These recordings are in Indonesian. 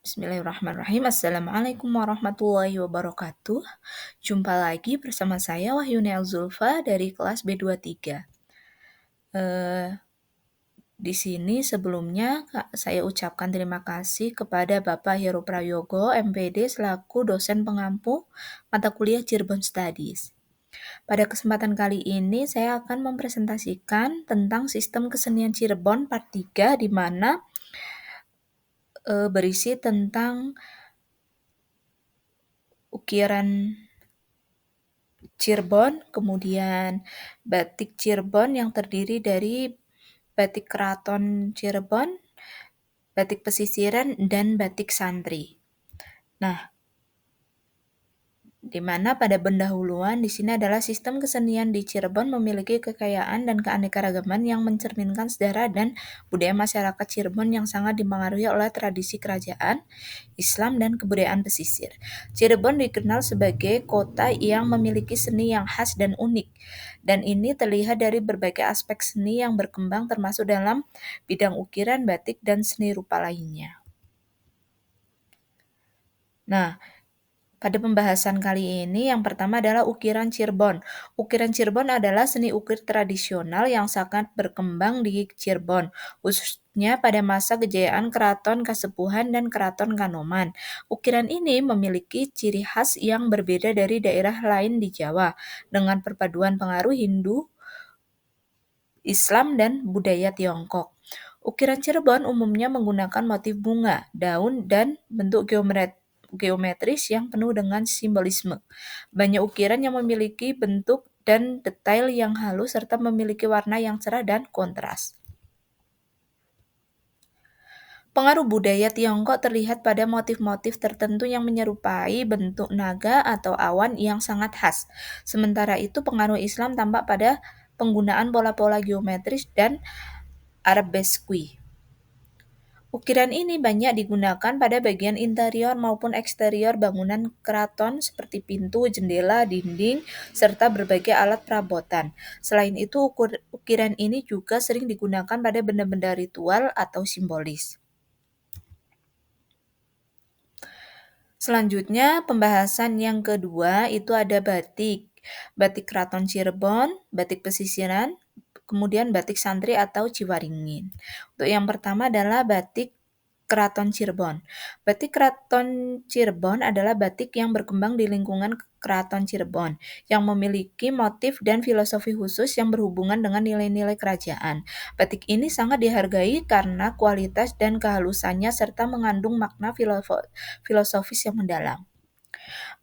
Bismillahirrahmanirrahim. Assalamualaikum warahmatullahi wabarakatuh. Jumpa lagi bersama saya Wahyuni Zulfa dari kelas B23. Eh, di sini sebelumnya saya ucapkan terima kasih kepada Bapak Heru Prayogo, MPD selaku dosen pengampu mata kuliah Cirebon Studies. Pada kesempatan kali ini saya akan mempresentasikan tentang sistem kesenian Cirebon part 3 di mana berisi tentang ukiran Cirebon, kemudian batik Cirebon yang terdiri dari batik keraton Cirebon, batik pesisiran, dan batik santri. Nah, di mana pada pendahuluan di sini adalah sistem kesenian di Cirebon memiliki kekayaan dan keanekaragaman yang mencerminkan sejarah dan budaya masyarakat Cirebon yang sangat dipengaruhi oleh tradisi kerajaan, Islam, dan kebudayaan pesisir. Cirebon dikenal sebagai kota yang memiliki seni yang khas dan unik, dan ini terlihat dari berbagai aspek seni yang berkembang termasuk dalam bidang ukiran, batik, dan seni rupa lainnya. Nah, pada pembahasan kali ini yang pertama adalah ukiran Cirebon. Ukiran Cirebon adalah seni ukir tradisional yang sangat berkembang di Cirebon, khususnya pada masa kejayaan Keraton Kasepuhan dan Keraton Kanoman. Ukiran ini memiliki ciri khas yang berbeda dari daerah lain di Jawa, dengan perpaduan pengaruh Hindu, Islam, dan budaya Tiongkok. Ukiran Cirebon umumnya menggunakan motif bunga, daun, dan bentuk geometris yang penuh dengan simbolisme. Banyak ukiran yang memiliki bentuk dan detail yang halus serta memiliki warna yang cerah dan kontras. Pengaruh budaya Tiongkok terlihat pada motif-motif tertentu yang menyerupai bentuk naga atau awan yang sangat khas. Sementara itu, pengaruh Islam tampak pada penggunaan pola-pola geometris dan arabesque. Ukiran ini banyak digunakan pada bagian interior maupun eksterior bangunan keraton seperti pintu, jendela, dinding, serta berbagai alat perabotan. Selain itu, ukiran ini juga sering digunakan pada benda-benda ritual atau simbolis. Selanjutnya, pembahasan yang kedua itu ada batik. Batik Keraton Cirebon, batik pesisiran, kemudian batik santri atau Ciwaringin. Untuk yang pertama adalah batik Keraton Cirebon. Batik Keraton Cirebon adalah batik yang berkembang di lingkungan Keraton Cirebon, yang memiliki motif dan filosofi khusus yang berhubungan dengan nilai-nilai kerajaan. Batik ini sangat dihargai karena kualitas dan kehalusannya serta mengandung makna filosofis yang mendalam.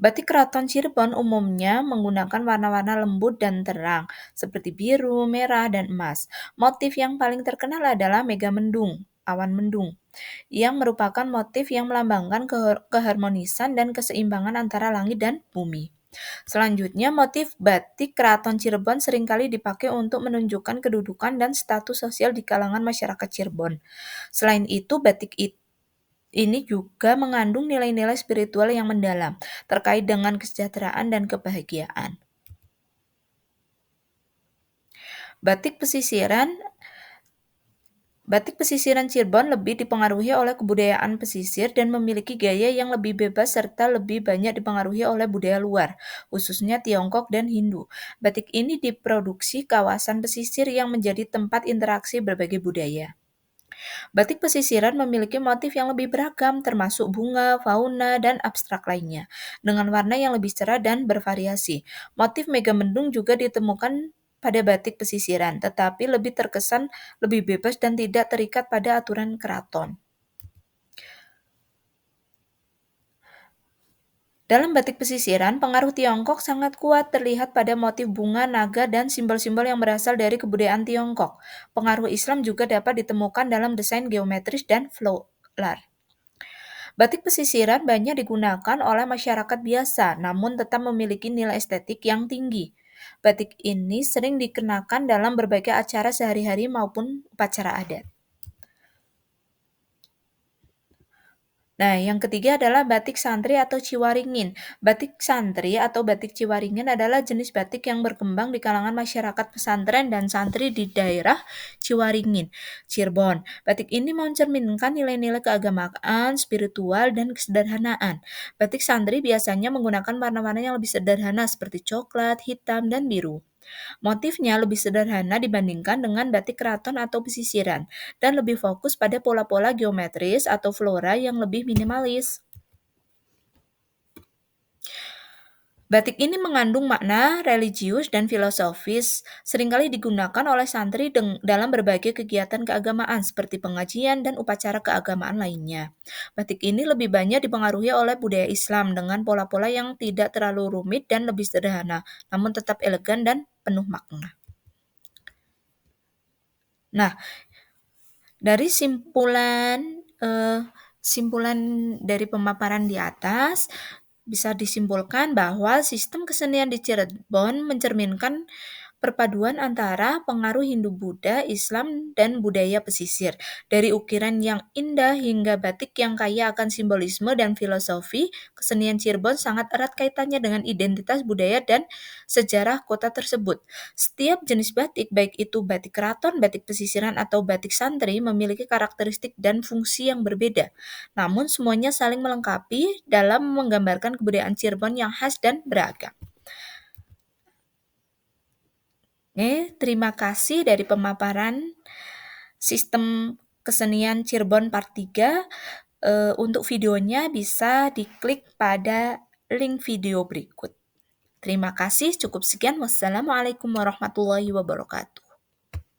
Batik Keraton Cirebon umumnya menggunakan warna-warna lembut dan terang, seperti biru, merah, dan emas. Motif yang paling terkenal adalah megamendung, awan mendung, yang merupakan motif yang melambangkan keharmonisan dan keseimbangan antara langit dan bumi. Selanjutnya, motif batik Keraton Cirebon seringkali dipakai untuk menunjukkan kedudukan dan status sosial di kalangan masyarakat Cirebon. Selain itu, batik ini juga mengandung nilai-nilai spiritual yang mendalam terkait dengan kesejahteraan dan kebahagiaan. Batik pesisiran Cirebon lebih dipengaruhi oleh kebudayaan pesisir dan memiliki gaya yang lebih bebas serta lebih banyak dipengaruhi oleh budaya luar, khususnya Tiongkok dan Hindu. Batik ini diproduksi kawasan pesisir yang menjadi tempat interaksi berbagai budaya. Batik pesisiran memiliki motif yang lebih beragam, termasuk bunga, fauna, dan abstrak lainnya, dengan warna yang lebih cerah dan bervariasi. Motif megamendung juga ditemukan pada batik pesisiran, tetapi lebih terkesan lebih bebas dan tidak terikat pada aturan keraton. Dalam batik pesisiran, pengaruh Tiongkok sangat kuat terlihat pada motif bunga, naga, dan simbol-simbol yang berasal dari kebudayaan Tiongkok. Pengaruh Islam juga dapat ditemukan dalam desain geometris dan floral. Batik pesisiran banyak digunakan oleh masyarakat biasa, namun tetap memiliki nilai estetik yang tinggi. Batik ini sering dikenakan dalam berbagai acara sehari-hari maupun upacara adat. Nah, yang ketiga adalah batik santri atau ciwaringin. Batik santri atau batik ciwaringin adalah jenis batik yang berkembang di kalangan masyarakat pesantren dan santri di daerah Ciwaringin, Cirebon. Batik ini mencerminkan nilai-nilai keagamaan, spiritual, dan kesederhanaan. Batik santri biasanya menggunakan warna-warna yang lebih sederhana seperti coklat, hitam, dan biru. Motifnya lebih sederhana dibandingkan dengan batik keraton atau pesisiran, dan lebih fokus pada pola-pola geometris atau flora yang lebih minimalis. Batik ini mengandung makna religius dan filosofis, seringkali digunakan oleh santri dalam berbagai kegiatan keagamaan seperti pengajian dan upacara keagamaan lainnya. Batik ini lebih banyak dipengaruhi oleh budaya Islam dengan pola-pola yang tidak terlalu rumit dan lebih sederhana, namun tetap elegan dan penuh makna. Nah, dari simpulan dari pemaparan di atas, bisa disimpulkan bahwa sistem kesenian di Cirebon mencerminkan perpaduan antara pengaruh Hindu-Buddha, Islam, dan budaya pesisir. Dari ukiran yang indah hingga batik yang kaya akan simbolisme dan filosofi, kesenian Cirebon sangat erat kaitannya dengan identitas budaya dan sejarah kota tersebut. Setiap jenis batik, baik itu batik keraton, batik pesisiran, atau batik santri, memiliki karakteristik dan fungsi yang berbeda. Namun semuanya saling melengkapi dalam menggambarkan kebudayaan Cirebon yang khas dan beragam. Terima kasih dari pemaparan sistem kesenian Cirebon Part 3. Untuk videonya bisa diklik pada link video berikut. Terima kasih, cukup sekian. Wassalamualaikum warahmatullahi wabarakatuh.